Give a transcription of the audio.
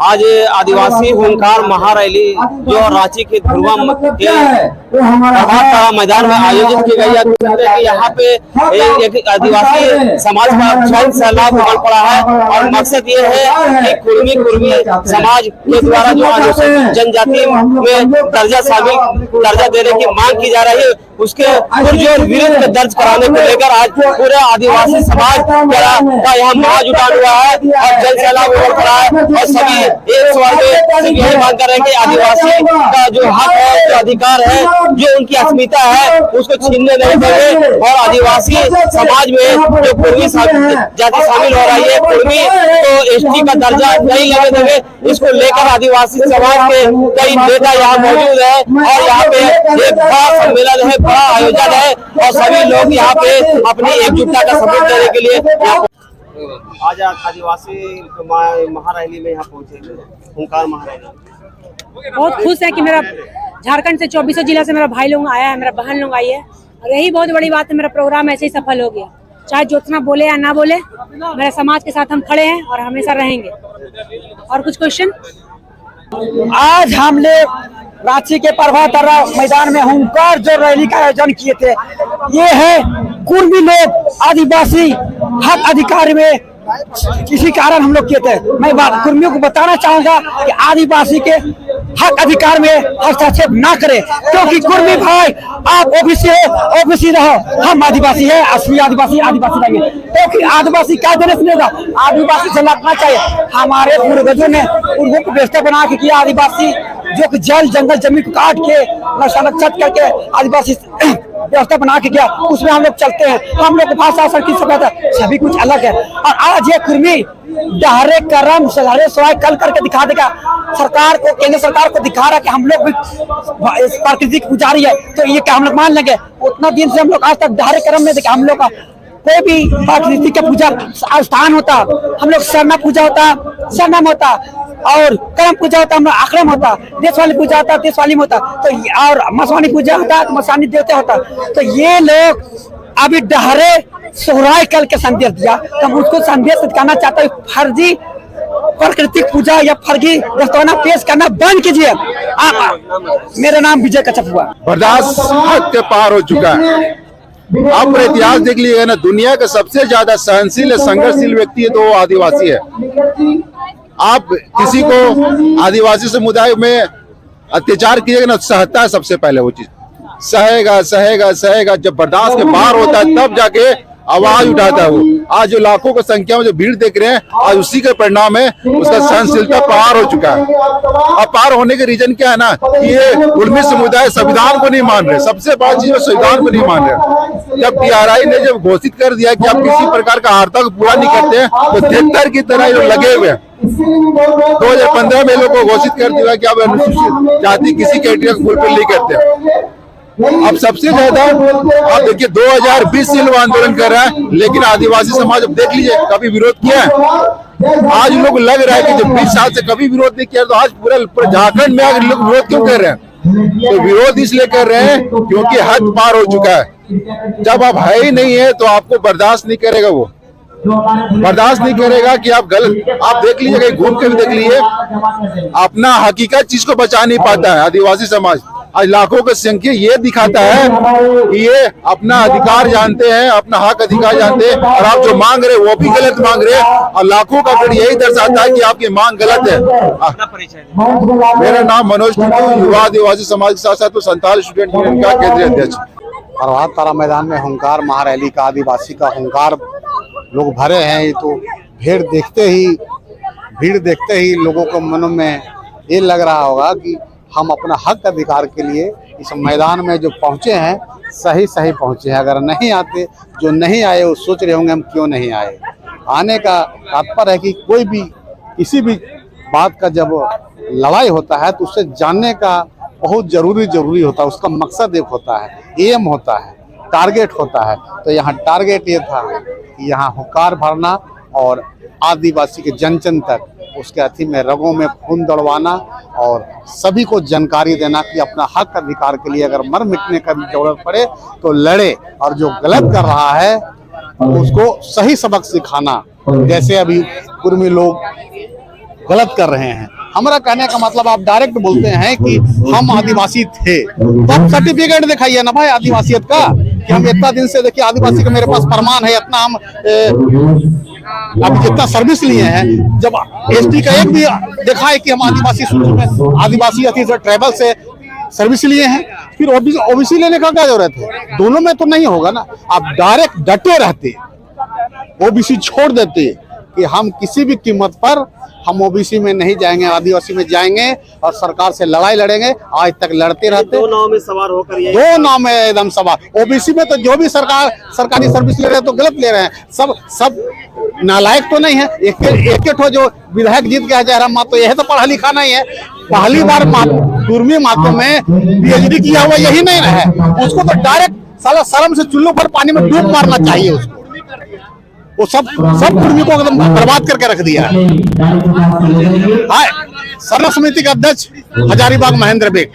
आज आदिवासी हुंकार महारैली जो रांची के ध्रुवा के मैदान में आयोजित की गई है। यहाँ पे एक आदिवासी समाज का क्षण सैलाब उमड़ पड़ा है और मकसद ये है कि कुर्मी समाज के द्वारा जो अनुसूचित जनजाति में दर्जा देने की मांग की जा रही है उसके विरुद्ध दर्ज कराने को लेकर आज पूरे आदिवासी समाज का यहाँ महाजुट जुटा हुआ है और जन सैलाब उमड़ पड़ा है और सभी एक सवाल में यही मांग कर रहे हैं कि आदिवासी का जो हक है, जो अधिकार है, जो उनकी अस्मिता है उसको छीनने नहीं देंगे और आदिवासी समाज में जो कुर्मी जाति शामिल हो रही है, कुर्मी तो एसटी का दर्जा नहीं लगे देंगे। इसको लेकर आदिवासी समाज के कई नेता यहाँ मौजूद है और यहाँ पे एक बड़ा सम्मेलन है, बड़ा आयोजन है और सभी लोग यहाँ पे अपनी एकजुटता का सबूत देने के लिए आज आदिवासी महारैली में यहाँ पहुंचे, हुंकार महारैली। बहुत खुश है कि मेरा झारखंड से 24 जिला से मेरा भाई लोग आया है, मेरा बहन लोग आई है और यही बहुत बड़ी बात है। मेरा प्रोग्राम ऐसे ही सफल हो गया, चाहे ज्योत्सना बोले या ना बोले, मेरे समाज के साथ हम खड़े हैं और हमेशा रहेंगे। और कुछ क्वेश्चन? आज हमने रांची के प्रभात मैदान में हुंकार जो रैली का आयोजन किए थे, ये है कुर्मी लोग आदिवासी हक अधिकार में किसी कारण हम लोग किए थे। मैं कुर्मियों को बताना चाहूंगा कि आदिवासी के हक अधिकार में हस्तक्षेप ना करें, क्योंकि कुर्मी भाई आप ओबीसी हो, ओबीसी रहो, हम आदिवासी है, असली आदिवासी रहेंगे, क्योंकि आदिवासी क्या देने सुनेगा, आदिवासी से लड़ना चाहिए। हमारे पूर्वजों ने उनको व्यवस्था बना के किया, आदिवासी जो कि जल जंगल जमीन को काट के संरक्षित करके आदिवासी व्यवस्था बना के किया, उसमें हम लोग चलते हैं। हम लोग भाषा संस्कृति सभ्यता सभी कुछ अलग है और आज ये कुर्मी डहरे करम सहारे सवाई कल करके दिखा देगा सरकार को, केंद्र सरकार को दिखा रहा है कि हम लोग भी प्रकृति की पुजारी है, तो ये क्या हम लोग मान लेंगे? उतना दिन से हम लोग आज तक डहरे करम में देखे, हम लोग का कोई भी प्रकृति का पूजा स्थान होता, हम लोग सरना पूजा होता, सरनम होता और करम पूजा होता, हम लोग आक्रम होता, देश वाली पूजा होता, देश वाली में होता, तो और मसानी पूजा होता तो मसानी देवता होता। तो ये लोग अभी डहरे सोहराय कल के संदेश दिया, तो हम उसको संदेश दिखाना चाहता है, फर्जी प्राकृतिक पूजा या फर्जी दस्ताना पेश करना बंद कीजिए। मेरा नाम विजय कच्छप हुआ। बर्दाश्त हद के पार हो चुका है। आप इतिहास देख लीजिएगा ना, दुनिया का सबसे ज्यादा सहनशील संघर्षशील व्यक्ति है तो वो आदिवासी है। आप किसी को आदिवासी समुदाय में अत्याचार कीजिएगा ना, सहता है सबसे पहले, वो चीज सहेगा सहेगा सहेगा, जब बर्दाश्त के बाहर होता है तब जाके आवाज उठाता है वो। आज जो लाखों की संख्या में जो भीड़ देख रहे हैं, आज उसी के परिणाम है, उसका सहनशीलता पार हो चुका है। अब पार होने के रीजन क्या है ना, ये कुर्मी समुदाय संविधान को नहीं मान रहे, सबसे बड़ी चीज संविधान को नहीं मान रहे। जब टीआरआई ने जब घोषित कर दिया कि आप किसी प्रकार का आर्ता को पूरा नहीं करते हैं, तो थिएटर की तरह ये लगे हुए हैं। 2015 में लोग को घोषित कर दिया कि आप अनुसूचित जाति किसी कैटेगरी को फुलफिल नहीं करते। अब सबसे ज्यादा आप देखिए 2020 से लोग आंदोलन कर रहा है, लेकिन आदिवासी समाज अब देख लीजिए कभी विरोध किया है? आज लोग लग रहा है कि जब 20 साल से कभी विरोध नहीं किया, तो आज पूरा झारखंड में आगे लोग विरोध क्यों कर रहे हैं? तो विरोध इसलिए कर रहे हैं क्योंकि हद पार हो चुका है। जब आप है ही नहीं है तो आपको बर्दाश्त नहीं करेगा, वो बर्दाश्त नहीं करेगा कि आप गलत, आप देख लीजिए, कहीं घूम के भी देख लीजिए, अपना हकीकत चीज को बचा नहीं पाता है आदिवासी समाज। आज लाखों की संख्या ये दिखाता है कि ये अपना अधिकार जानते हैं, अपना हक अधिकार जानते हैं, और आप जो मांग रहे वो भी गलत मांग रहे हैं, और लाखों का फिर यही दर्शाता है कि आपकी मांग गलत है। मेरा नाम मनोज टुटू, युवा आदिवासी समाज के साथ साथ संथाल स्टूडेंट यूनियन का केंद्रीय अध्यक्ष। प्रभात तारा मैदान में हुंकार महारैली का, आदिवासी का हुंकार लोग भरे हैं। तो भीड़ देखते ही लोगों को मनों में ये लग रहा होगा कि हम अपना हक अधिकार के लिए इस मैदान में जो पहुंचे हैं, सही पहुंचे हैं। अगर नहीं आते, जो नहीं आए वो सोच रहे होंगे हम क्यों नहीं आए। आने का तात्पर्य है कि कोई भी किसी भी बात का जब लड़ाई होता है तो उससे जानने का बहुत जरूरी होता है, उसका मकसद एक होता है, एम होता है, टारगेट होता है। तो यहाँ टारगेट ये था कि यहाँ हुंकार भरना और आदिवासी के जन तक उसके अथी में रगों में खून दौड़वाना और सभी को जानकारी देना कि अपना हक अधिकार के लिए अगर मर मिटने का भी जरूरत पड़े तो लड़े, और जो गलत कर रहा है उसको सही सबक सिखाना। जैसे अभी कुर्मी लोग गलत कर रहे हैं। हमारा कहने का मतलब आप डायरेक्ट बोलते हैं कि हम आदिवासी थे, तो आप सर्टिफिकेट दिखाइए ना भाई आदिवासियत का, कि हम इतना दिन से देखिए आदिवासी का मेरे पास प्रमाण है, इतना हम अभी जितना सर्विस लिए हैं। जब एसटी का एक भी देखा है कि हम आदिवासी सूची में आदिवासी अति ट्राइबल से सर्विस लिए हैं, फिर ओबीसी लेने का क्या जरूरत है? दोनों में तो नहीं होगा ना। आप डायरेक्ट डटे रहते, ओबीसी छोड़ देते कि हम किसी भी कीमत पर हम ओबीसी में नहीं जाएंगे, आदिवासी में जाएंगे और सरकार से लड़ाई लड़ेंगे। आज तक लड़ते रहते, दो नाव में सवार होकर ये दो नाव में एकदम सवार। ओबीसी में तो जो भी सरकारी सर्विस ले रहे हैं तो गलत ले रहे हैं, सब नालायक तो नहीं है। एक ठो जो विधायक जीत गया जयराम मातो, यह तो पढ़ा लिखा नहीं है, पहली बार कुर्मी मातो में पीएचडी किया हुआ यही नहीं है, उसको तो डायरेक्ट साला शर्म से चुल्लू पर पानी में डूब मारना चाहिए उसको। वो सब कुर्मी को एकदम बर्बाद करके रख दिया है। सर्व समिति के अध्यक्ष हजारीबाग महेंद्र बेग।